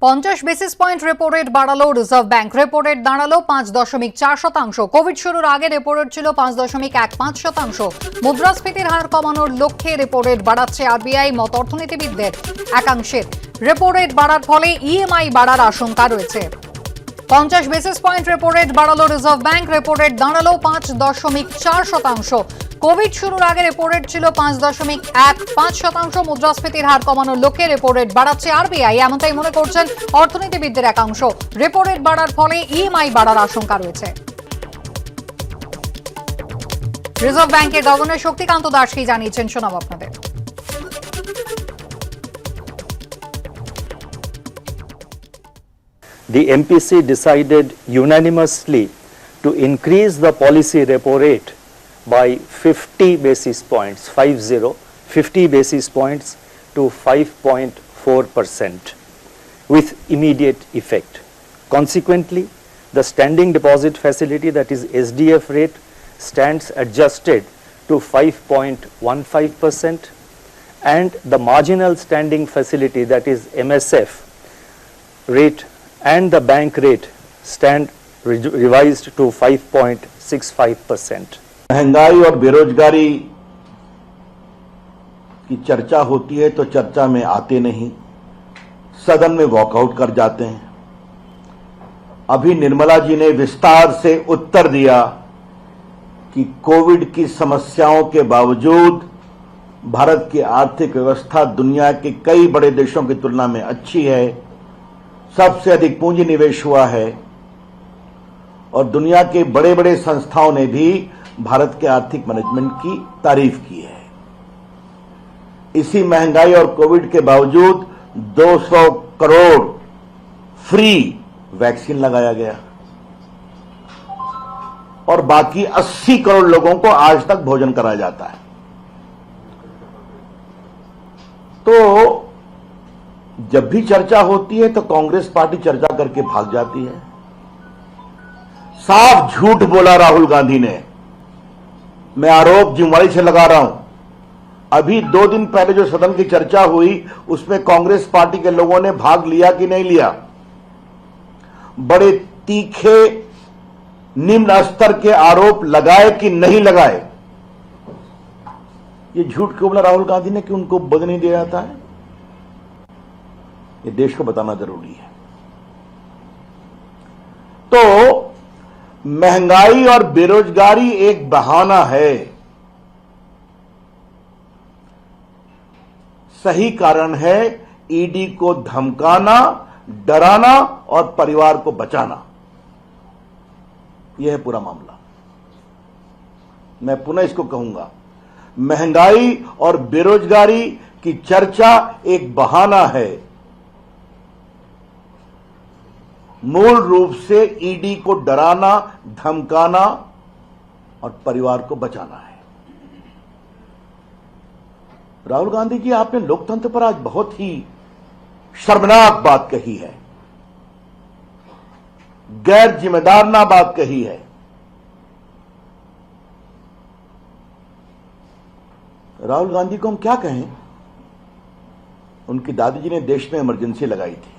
50 basis point repo rate বাড়ালো reserve bank. Repo rate দাঁড়ালো 5.4%। Covid শুরুর আগে রেপো রেট ছিল 5.15%। মুদ্রাস্ফীতির হার কমানোর লক্ষ্যে রেপো রেট বাড়াচ্ছে আরবিআই, মত অর্থনীতিবিদদের একাংশের। রেপো রেট বাড়ার ফলে ইএমআই বাড়ার আশঙ্কা রয়েছে। 50 বেসিস পয়েন্ট রেপো রেট বাড়ালো রিজার্ভ ব্যাংক। রেপো রেট দাঁড়ালো 5.4%। কোভিড শুরুর আগে রেপো রেট ছিল 5.15%। মুদ্রাস্ফীতির হার কমানোর লক্ষ্যে রেপো রেট বাড়াচ্ছে আরবিআই, এমনটাই মনে করছেন অর্থনীতিবিদদের একাংশ। রেপো রেট বাড়ার ফলে ইএমআই বাড়ার আশঙ্কা রয়েছে। রিজার্ভ ব্যাংকের গভর্নর শক্তিকান্ত দাস কি জানিয়েছেন শোনাব আপনাদের। The MPC decided unanimously to increase the policy repo rate by 50 basis points, 50 basis points to 5.4% with immediate effect. Consequently, the standing deposit facility, that is SDF rate, stands adjusted to 5.15%, and the marginal standing facility, that is MSF rate, and the bank rate stand revised to 5.65%. महंगाई और बेरोजगारी की चर्चा होती है तो चर्चा में आते नहीं, सदन में वॉकआउट कर जाते हैं। अभी निर्मला जी ने विस्तार से उत्तर दिया कि कोविड की समस्याओं के बावजूद भारत की आर्थिक व्यवस्था दुनिया के कई बड़े देशों की तुलना में अच्छी है, सबसे अधिक पूंजी निवेश हुआ है और दुनिया के बड़े बड़े संस्थाओं ने भी भारत के आर्थिक मैनेजमेंट की तारीफ की है। इसी महंगाई और कोविड के बावजूद 200 करोड़ फ्री वैक्सीन लगाया गया और बाकी 80 करोड़ लोगों को आज तक भोजन कराया जाता है। तो जब भी चर्चा होती है तो कांग्रेस पार्टी चर्चा करके भाग जाती है। साफ झूठ बोला राहुल गांधी ने। मैं आरोप जिम्मेदारी से लगा रहा हूं। अभी 2 दिन पहले जो सदन की चर्चा हुई उसमें कांग्रेस पार्टी के लोगों ने भाग लिया कि नहीं लिया। बड़े तीखे निम्न स्तर के आरोप लगाए कि नहीं लगाए। ये झूठ क्यों बोला राहुल गांधी ने कि उनको बोलने नहीं दिया जाता है? ये देश को बताना जरूरी है। तो महंगाई और बेरोजगारी एक बहाना है, सही कारण है ईडी को धमकाना, डराना और परिवार को बचाना। यह है पूरा मामला। मैं पुनः इसको कहूंगा, महंगाई और बेरोजगारी की चर्चा एक बहाना है, मूल रूप से ईडी को डराना, धमकाना और परिवार को बचाना है। राहुल गांधी जी, आपने लोकतंत्र पर आज बहुत ही शर्मनाक बात कही है, गैर जिम्मेदाराना बात कही है। राहुल गांधी को हम क्या कहें? उनकी दादी जी ने देश में इमरजेंसी लगाई थी।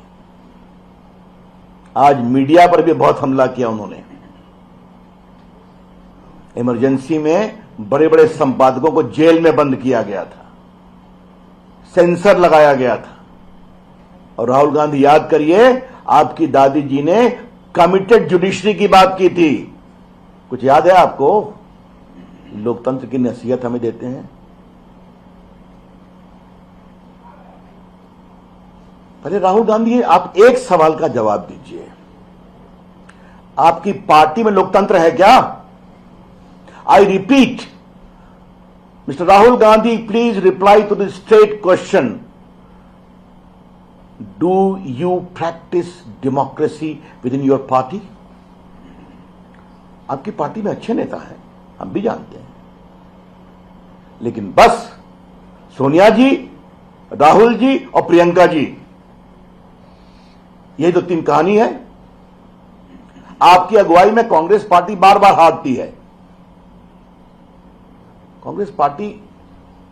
आज मीडिया पर भी बहुत हमला किया उन्होंने। इमरजेंसी में बड़े बड़े संपादकों को जेल में बंद किया गया था, सेंसर लगाया गया था। और राहुल गांधी, याद करिए, आपकी दादी जी ने कमिटेड जुडिशरी की बात की थी। कुछ याद है आपको? लोकतंत्र की नसीहत हमें देते हैं। पहले राहुल गांधी, आप एक सवाल का जवाब दीजिए, आपकी पार्टी में लोकतंत्र है क्या? I repeat, Mister Rahul Gandhi, please reply to the straight question, do you practice democracy within your party? आपकी पार्टी में अच्छे नेता हैं, हम भी जानते हैं, लेकिन बस सोनिया जी, राहुल जी और प्रियंका जी, यही तो 3 कहानी है। आपकी अगुवाई में कांग्रेस पार्टी बार बार हारती है। कांग्रेस पार्टी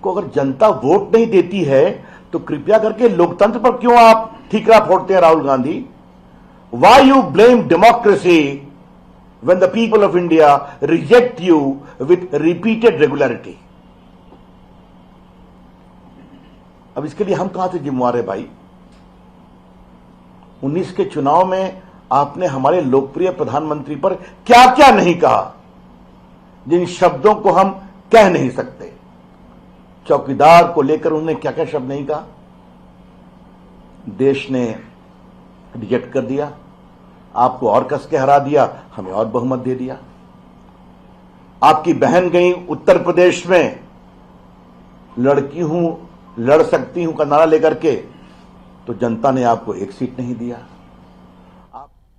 को अगर जनता वोट नहीं देती है तो कृपया करके लोकतंत्र पर क्यों आप ठीकरा फोड़ते हैं Rahul Gandhi. Why you blame democracy when the people of India reject you with repeated regularity? अब इसके लिए हम कहां से जिम्मेवार है भाई? 19 के चुनाव में आपने हमारे लोकप्रिय प्रधानमंत्री पर क्या क्या नहीं कहा, जिन शब्दों को हम कह नहीं सकते। चौकीदार को लेकर उन्होंने क्या क्या शब्द नहीं कहा, देश ने रिजेक्ट कर दिया, आपको और कस के हरा दिया, हमें और बहुमत दे दिया। आपकी बहन गई उत्तर प्रदेश में लड़की हूं लड़ सकती हूं का नारा लेकर के, तो जनता ने आपको एक सीट नहीं दिया।